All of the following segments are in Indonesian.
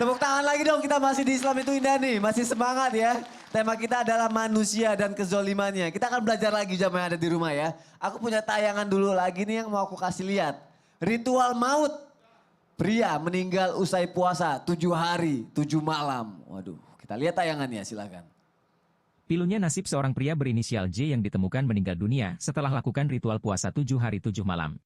Tepuk tangan lagi dong, kita masih di Islam itu indah nih, masih semangat ya. Tema kita adalah manusia dan kezolimannya. Kita akan belajar lagi jamaah yang ada di rumah ya. Aku punya tayangan dulu lagi nih yang mau aku kasih lihat. Ritual maut. Pria meninggal usai puasa 7 hari, 7 malam. Waduh, kita lihat tayangannya silakan. Pilunya nasib seorang pria berinisial J yang ditemukan meninggal dunia setelah lakukan ritual puasa 7 hari 7 malam.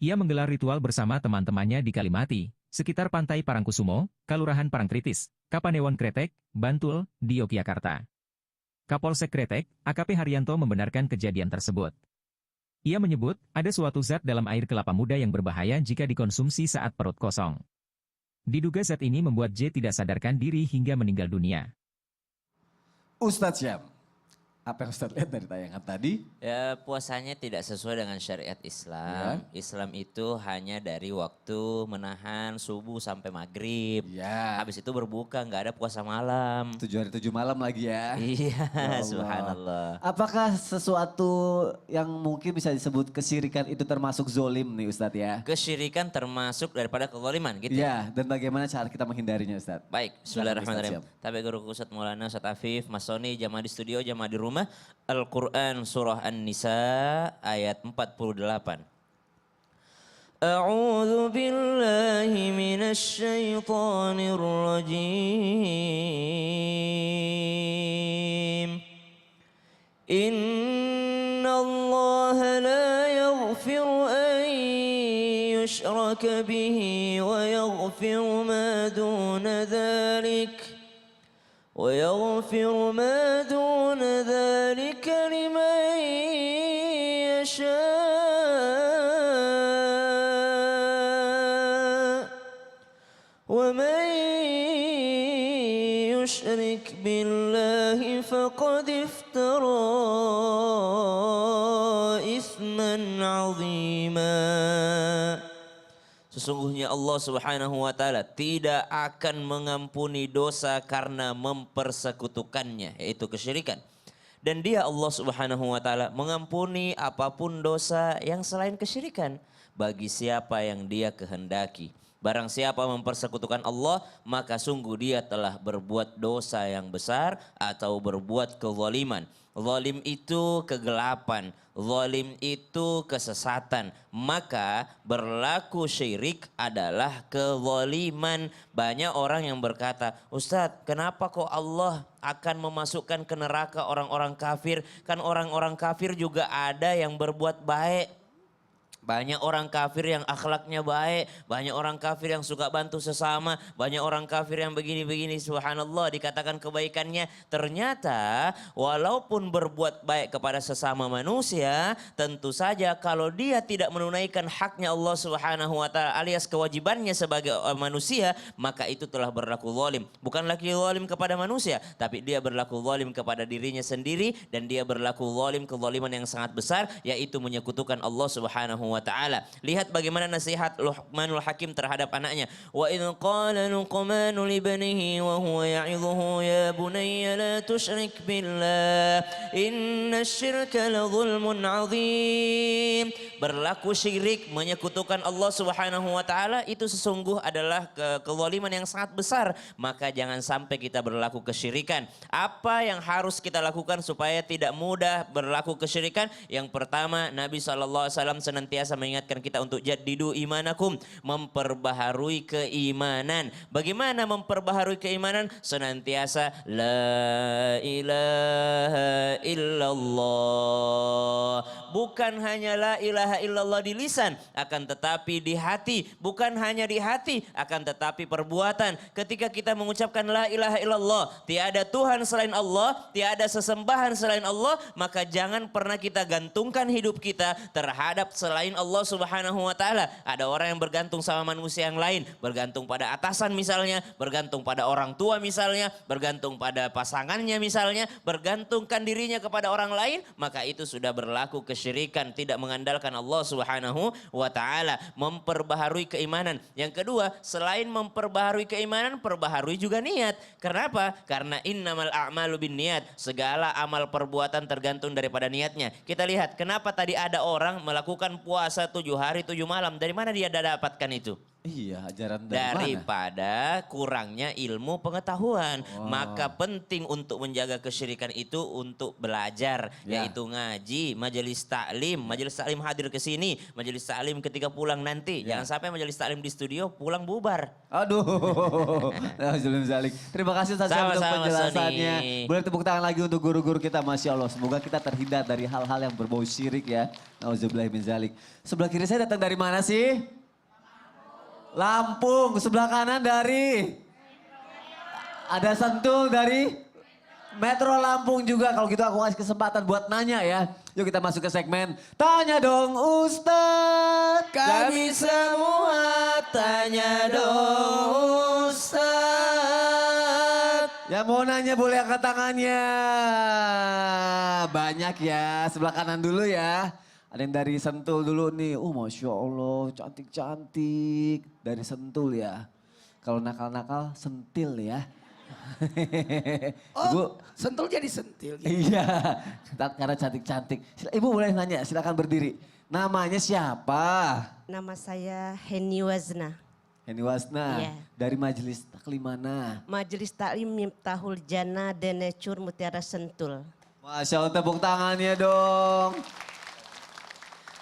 Ia menggelar ritual bersama teman-temannya di Kalimati, sekitar Pantai Parangkusumo, Kelurahan Parangtritis, Kapanewon Kretek, Bantul, di Yogyakarta. Kapolsek Kretek, AKP Haryanto membenarkan kejadian tersebut. Ia menyebut, ada suatu zat dalam air kelapa muda yang berbahaya jika dikonsumsi saat perut kosong. Diduga zat ini membuat J tidak sadarkan diri hingga meninggal dunia. Ustadz Syam, apa yang Ustadz lihat dari tayangan tadi? Ya, puasanya tidak sesuai dengan syariat Islam. Ya. Islam itu hanya dari waktu menahan subuh sampai maghrib. Ya. Habis itu berbuka, nggak ada puasa malam. 7 hari 7 malam lagi ya. Iya, Ya Allah. subhanallah. Apakah sesuatu yang mungkin bisa disebut kesyirikan itu termasuk zolim nih Ustadz ya? Kesyirikan termasuk daripada kezaliman gitu. Ya, dan bagaimana cara kita menghindarinya Ustadz? Baik, Silakan, bismillahirrahmanirrahim. Ustadz Tapi guru Ustadz Maulana, Ustadz Afif, Mas Soni, jamaah di studio, jamaah di rumah. Al-Quran Surah An-Nisa ayat 48. A'udzu billahi minasy syaithanir rajim. Innallaha la yaghfiru an yushraka bihi wa yaghfiru ma duna dhalik. ويغفر ما دون ذلك لمن يشاء ومن يشرك بالله فقد افترى إثما عظيما. Sesungguhnya Allah Subhanahu wa taala tidak akan mengampuni dosa karena mempersekutukannya, yaitu kesyirikan. Dan dia Allah Subhanahu wa taala mengampuni apapun dosa yang selain kesyirikan bagi siapa yang dia kehendaki. Barang siapa mempersekutukan Allah, maka sungguh dia telah berbuat dosa yang besar atau berbuat kezaliman. Zalim itu kegelapan, zalim itu kesesatan. Maka berlaku syirik adalah kezaliman. Banyak orang yang berkata, Ustadz, kenapa kok Allah akan memasukkan ke neraka orang-orang kafir? Kan orang-orang kafir juga ada yang berbuat baik. Banyak orang kafir yang akhlaknya baik, banyak orang kafir yang suka bantu sesama, banyak orang kafir yang begini-begini, subhanallah, dikatakan kebaikannya. Ternyata walaupun berbuat baik kepada sesama manusia, tentu saja kalau dia tidak menunaikan haknya Allah Subhanahu wa taala alias kewajibannya sebagai manusia, maka itu telah berlaku zalim. Bukan lagi zalim kepada manusia, tapi dia berlaku zalim kepada dirinya sendiri, dan dia berlaku zalim kezaliman yang sangat besar, yaitu menyekutukan Allah Subhanahu wa ta'ala. Lihat bagaimana nasihat Luqmanul Hakim terhadap anaknya. Wa idh qala Luqmanu libnihi wa huwa ya'idhuhu ya bunayya la tusyrik billah inna syirka la zulmun azim. Berlaku syirik, menyekutukan Allah Subhanahu wa ta'ala, itu sesungguh adalah kezaliman yang sangat besar. Maka jangan sampai kita berlaku kesyirikan. Apa yang harus kita lakukan supaya tidak mudah berlaku kesyirikan? Yang pertama, Nabi SAW senantiasa mengingatkan kita untuk jaddidu imanakum, memperbaharui keimanan. Bagaimana memperbaharui keimanan? Senantiasa la ilaha illallah. Bukan hanya la ilaha illallah di lisan, akan tetapi di hati. Bukan hanya di hati, akan tetapi perbuatan. Ketika kita mengucapkan la ilaha illallah, tiada Tuhan selain Allah, tiada sesembahan selain Allah, maka jangan pernah kita gantungkan hidup kita terhadap selain Allah Subhanahu wa taala. Ada orang yang bergantung sama manusia yang lain, bergantung pada atasan misalnya, bergantung pada orang tua misalnya, bergantung pada pasangannya misalnya, bergantungkan dirinya kepada orang lain, maka itu sudah berlaku kesyirikan, tidak mengandalkan Allah Subhanahu wa taala. Memperbaharui keimanan. Yang kedua, selain memperbaharui keimanan, perbaharui juga niat. Kenapa? Karena innamal a'malu binniyat. Segala amal perbuatan tergantung daripada niatnya. Kita lihat kenapa tadi ada orang melakukan puasa 7 hari 7 malam. Dari mana dia dapatkan itu? Iya, ajaran dari mana? daripada kurangnya ilmu pengetahuan. Maka penting untuk menjaga kesyirikan itu untuk belajar, Ya. yaitu ngaji, majelis taklim hadir ke sini, majelis taklim ketika pulang nanti. Ya. Jangan sampai majelis taklim di studio pulang bubar. Aduh, Zulum Zalik. Terima kasih Ustaz Syam untuk Sama-sama, penjelasannya. Sony. Boleh tepuk tangan lagi untuk guru-guru kita, Masya Allah. Semoga kita terhindar dari hal-hal yang berbau syirik ya. Nauzubillah min zalik. Sebelah kiri saya datang dari mana sih? Lampung. Sebelah kanan dari? Ada Sentul dari? Metro Lampung juga. Kalau gitu aku kasih kesempatan buat nanya ya. Yuk kita masuk ke segmen Tanya Dong Ustadz. Kami semua tanya dong Ustaz. Yang mau nanya boleh angkat tangannya. Banyak ya. Sebelah kanan dulu ya. Ada yang dari Sentul dulu nih. Masya Allah cantik-cantik. Dari Sentul ya. Kalau nakal-nakal sentil ya. Ibu. Sentul jadi sentil. Gitu. Iya. Karena cantik-cantik. Ibu boleh nanya silakan berdiri. Namanya siapa? Nama saya Heni Wazna, Heni Wasna. Iya. Dari majelis taklim mana? Majelis Taklim Miftahul Jannah Denecur Mutiara Sentul. Masya Allah tepuk tangannya dong.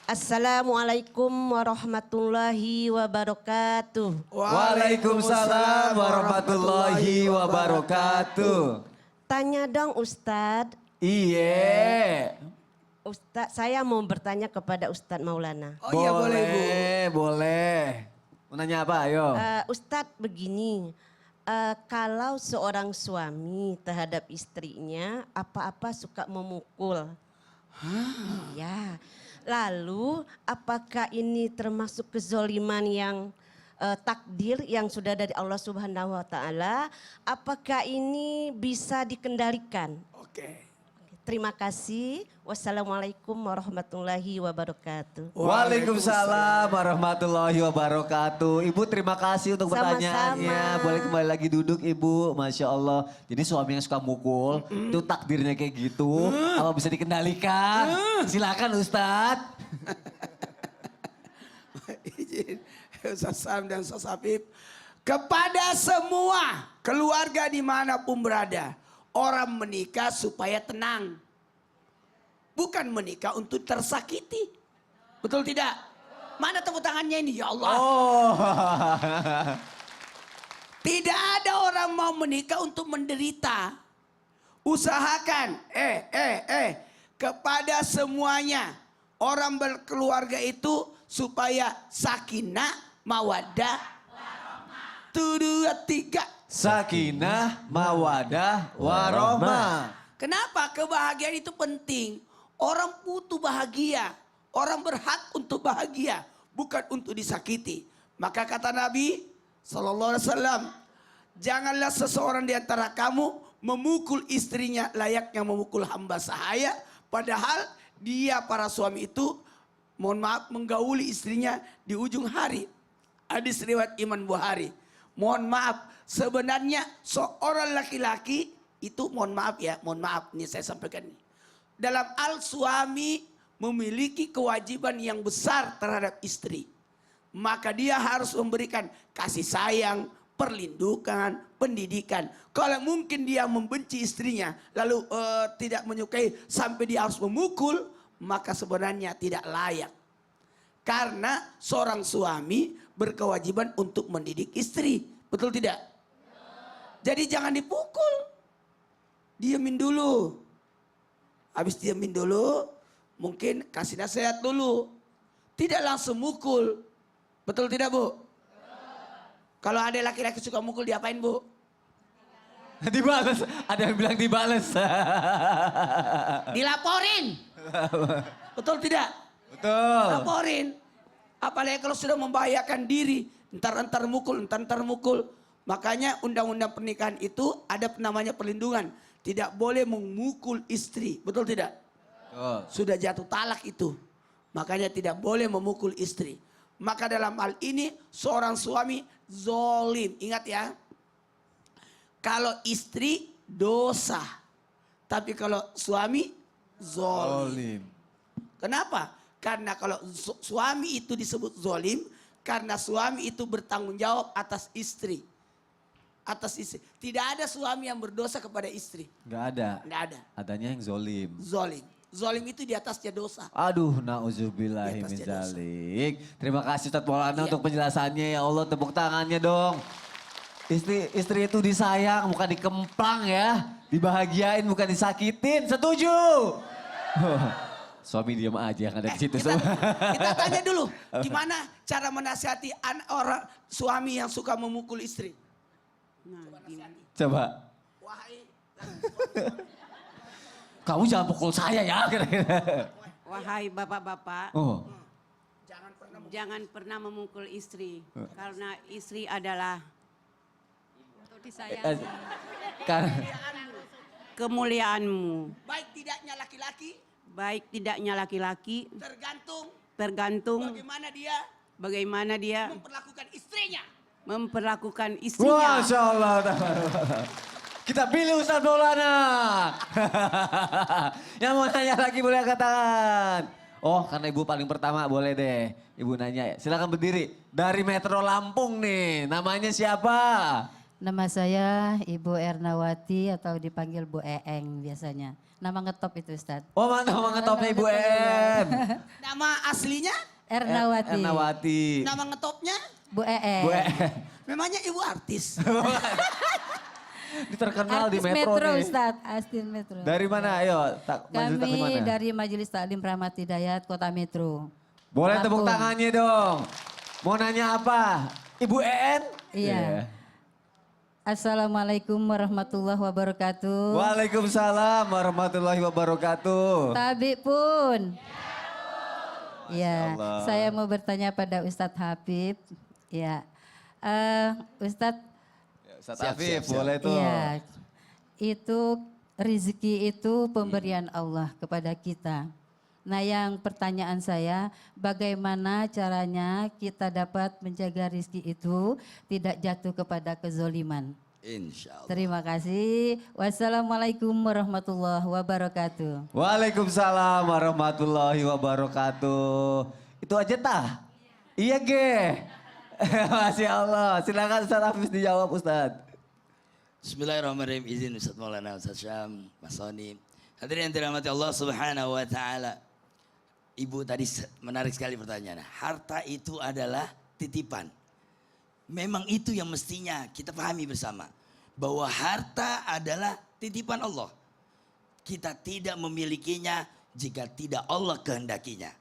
Assalamualaikum warahmatullahi wabarakatuh. Waalaikumsalam warahmatullahi wabarakatuh. Tanya dong Ustadz. Iya. Ustadz, saya mau bertanya kepada Ustadz Maulana. Oh iya boleh Bu. Boleh. Mau nanya apa ayo? Ustadz begini, kalau seorang suami terhadap istrinya apa-apa suka memukul. Iya. Lalu apakah ini termasuk kezoliman yang takdir yang sudah dari Allah Subhanahu wa taala? Apakah ini bisa dikendalikan? Oke. Terima kasih. Wassalamualaikum warahmatullahi wabarakatuh. Waalaikumsalam warahmatullahi wabarakatuh. Ibu terima kasih untuk Sama-sama. pertanyaannya. Boleh kembali lagi duduk Ibu. Masya Allah. Jadi suami yang suka mukul itu takdirnya kayak gitu. Apa bisa dikendalikan? Silakan Ustadz. Izin Ustaz Sam dan Ustaz Habib. Kepada semua keluarga dimanapun berada. Orang menikah supaya tenang. Bukan menikah untuk tersakiti. Betul tidak? Mana tepuk tangannya ini ya Allah. Oh. Tidak ada orang mau menikah untuk menderita. Usahakan, kepada semuanya. Orang berkeluarga itu supaya sakinah, mawaddah, 1, 2, 3. Sakinah, mawadah, warohmah. Kenapa kebahagiaan itu penting? Orang butuh bahagia. Orang berhak untuk bahagia. Bukan untuk disakiti. Maka kata Nabi SAW. Janganlah seseorang di antara kamu memukul istrinya layaknya memukul hamba sahaya. Padahal dia para suami itu mohon maaf menggauli istrinya di ujung hari. Hadis riwayat Imam Bukhari. Mohon maaf, sebenarnya seorang laki-laki itu mohon maaf ini saya sampaikan nih. Dalam suami memiliki kewajiban yang besar terhadap istri. Maka dia harus memberikan kasih sayang, perlindungan, pendidikan. Kalau mungkin dia membenci istrinya, lalu tidak menyukai sampai dia harus memukul, maka sebenarnya tidak layak. Karena seorang suami berkewajiban untuk mendidik istri. Betul tidak? Jadi jangan dipukul. Diamin dulu. Habis diamin dulu, mungkin kasih nasihat dulu. Tidak langsung mukul. Betul tidak Bu? Kalau ada laki-laki suka mukul diapain Bu? Dibales. Ada yang bilang dibales. Dilaporin. Betul tidak? Betul. Laporin. Apalagi kalau sudah membahayakan diri. Entar mukul. Makanya undang-undang pernikahan itu ada namanya perlindungan. Tidak boleh memukul istri. Betul tidak? Betul. Sudah jatuh talak itu. Makanya tidak boleh memukul istri. Maka dalam hal ini seorang suami zolim. Ingat ya. Kalau istri dosa. Tapi kalau suami zolim. Olim. Kenapa? Karena kalau suami itu disebut zolim Karena suami itu bertanggung jawab atas istri. Atas istri. Tidak ada suami yang berdosa kepada istri. Nggak ada. Nggak ada. Adanya yang zolim. Zolim. Zolim itu di atasnya dosa. Aduh, na'udzubillahi Di min atasnya dosa. zalik. Terima kasih Ustaz Maulana Iya. untuk penjelasannya. Ya Allah, tepuk tangannya dong. Istri itu disayang, bukan dikemplang ya. Dibahagiain, bukan disakitin. Setuju? Suami diam aja yang ada di situ. Kita tanya dulu, gimana cara menasihati orang suami yang suka memukul istri? Coba. Wahai Kamu jangan pukul saya ya. Wahai bapak-bapak, Oh, jangan pernah memukul istri. Karena istri adalah kan kemuliaanmu. baik tidaknya laki-laki Baik tidaknya laki-laki, tergantung tergantung bagaimana dia bagaimana dia memperlakukan istrinya. memperlakukan istrinya. Masya Allah. Kita pilih Ustaz Maulana. Yang mau nanya lagi boleh angkat tangan. Oh, karena ibu paling pertama boleh deh. Ibu nanya ya. Silakan berdiri. Dari Metro Lampung nih. Namanya siapa? Nama saya Ibu Ernawati atau dipanggil Bu Eeng biasanya. Nama ngetop itu Ustaz. Oh, mantap ngetopnya Ibu En. Nama aslinya, Ernawati. Ernawati. nama ngetopnya, Bu Eeng. Bu En. memangnya ibu artis. Terkenal di Artis Metro, nih. Ustaz, Astin Metro. Dari mana? Ayo, Majelis Taklim Kami mana? dari Majelis Taklim Rahmat Hidayat Kota Metro. Boleh tepuk Lampung. tangannya dong. Mau nanya apa? Ibu En? Iya. Assalamualaikum warahmatullahi wabarakatuh. Waalaikumsalam warahmatullahi wabarakatuh. Tabi pun. Ya, Allah. saya mau bertanya pada Ustadz Habib. Ya, Ustadz. Ustaz Afif, boleh tuh. Iya, itu rezeki itu pemberian Allah kepada kita. Nah, yang pertanyaan saya, bagaimana caranya kita dapat menjaga rezeki itu tidak jatuh kepada kezoliman? Insya Allah. Terima kasih. Wassalamualaikum warahmatullahi wabarakatuh. Waalaikumsalam warahmatullahi wabarakatuh. Itu aja tah? Iya ge. Masya Allah. Silakan Ustaz Hafiz dijawab Ustaz. Bismillahirrahmanirrahim. Izin Ustaz Maulana, Ustaz Syam, Mas Soni. Hadirin yang dirahmati Allah Subhanahu wa taala. Ibu tadi menarik sekali pertanyaannya. Harta itu adalah titipan. Memang itu yang mestinya kita pahami bersama. Bahwa harta adalah titipan Allah. Kita tidak memilikinya jika tidak Allah kehendakinya.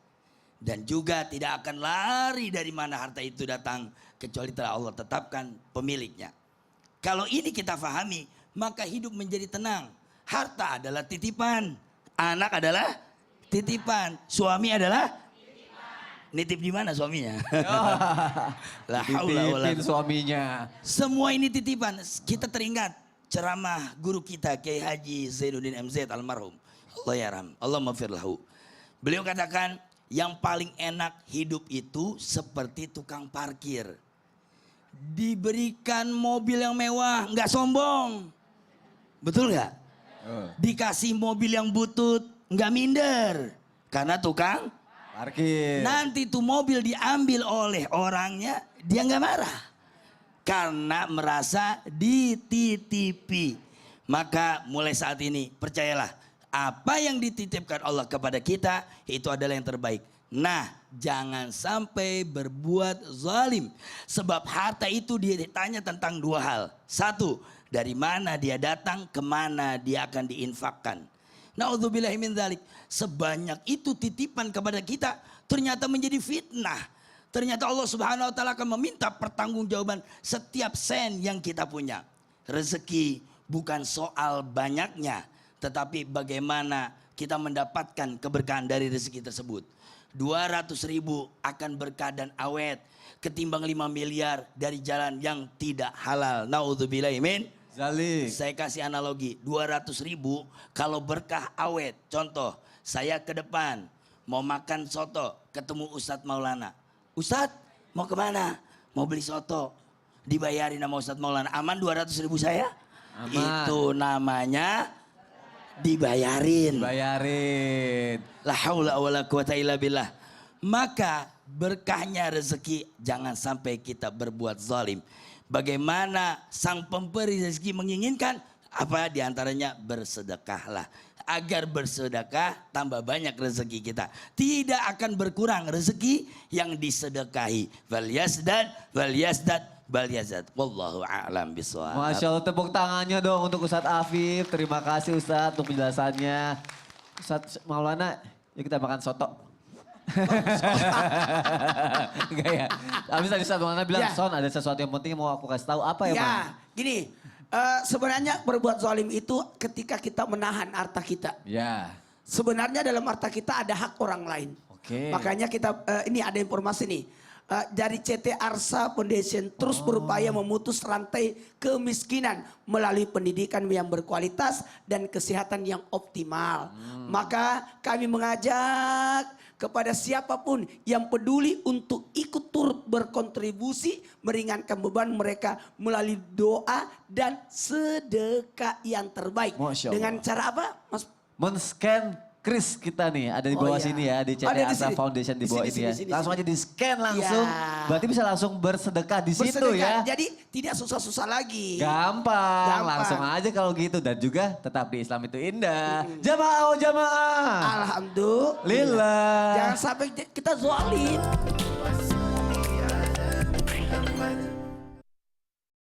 Dan juga tidak akan lari dari mana harta itu datang. Kecuali telah Allah tetapkan pemiliknya. Kalau ini kita pahami, maka hidup menjadi tenang. Harta adalah titipan. Anak adalah titipan. Suami adalah nitip di mana suaminya? La haula wala Titipin suaminya. Semua ini titipan. Kita teringat ceramah guru kita Kiai Haji Zainuddin MZ almarhum. Allah yarham. Allah maghfir lahu. Beliau katakan yang paling enak hidup itu seperti tukang parkir. Diberikan mobil yang mewah, nggak sombong. Betul nggak? Dikasih mobil yang butut, nggak minder. Karena tukang Parkir. nanti tuh mobil diambil oleh orangnya, dia nggak marah. Karena merasa dititipi. Maka mulai saat ini percayalah, apa yang dititipkan Allah kepada kita itu adalah yang terbaik. Nah, jangan sampai berbuat zalim. Sebab harta itu ditanya tentang dua hal. Satu, dari mana dia datang, kemana dia akan diinfakkan. Na'udzubillahi min dzalik. Sebanyak itu titipan kepada kita ternyata menjadi fitnah. Ternyata Allah Subhanahu wa taala akan meminta pertanggungjawaban setiap sen yang kita punya. Rezeki bukan soal banyaknya, tetapi bagaimana kita mendapatkan keberkahan dari rezeki tersebut. 200.000 akan berkah dan awet ketimbang 5 miliar dari jalan yang tidak halal. Na'udzubillahi min Zalik. Saya kasih analogi, 200.000 kalau berkah awet. Contoh, saya ke depan mau makan soto, ketemu Ustadz Maulana. Ustadz mau kemana? Mau beli soto. Dibayarin sama Ustadz Maulana. Aman 200.000 saya? Aman. Itu namanya dibayarin. Bayarin. La haula wala quwata illa billah. Maka berkahnya rezeki, jangan sampai kita berbuat zalim. Bagaimana sang pemberi rezeki menginginkan? Apa diantaranya? Bersedekahlah. Agar bersedekah tambah banyak rezeki kita. Tidak akan berkurang rezeki yang disedekahi. Walyasdad, walyasdad. Wallahu a'lam bishawab. Masya Allah, tepuk tangannya dong untuk Ustadz Afif. Terima kasih Ustadz untuk penjelasannya. Ustadz Maulana, yuk kita makan soto. Enggak ya. Habis tadi Ustadz Maulana bilang, Ya. Son ada sesuatu yang penting yang mau aku kasih tahu. Apa ya, Bang? Ya, gini. Sebenarnya berbuat zalim itu ketika kita menahan harta kita. Ya. Sebenarnya dalam harta kita ada hak orang lain. Oke. Makanya kita ini ada informasi nih. Dari CT Arsa Foundation terus berupaya memutus rantai kemiskinan melalui pendidikan yang berkualitas dan kesehatan yang optimal. Maka kami mengajak kepada siapapun yang peduli untuk ikut turut berkontribusi meringankan beban mereka melalui doa dan sedekah yang terbaik. Masya Allah. Dengan cara apa, Mas? Men-scan kris kita nih, ada di Oh, bawah iya. sini ya, di CT Ada di Arsa sini. Foundation di Di bawah sini, ini ya. sini, Langsung sini. aja di scan langsung, Ya. berarti bisa langsung bersedekah di situ Bersedekah. ya. Jadi tidak susah-susah lagi. Gampang, langsung aja kalau gitu. Dan juga tetap di Islam itu indah. Jamaah, oh jamaah. Alhamdulillah. Lillah. Jangan sampai kita zalim.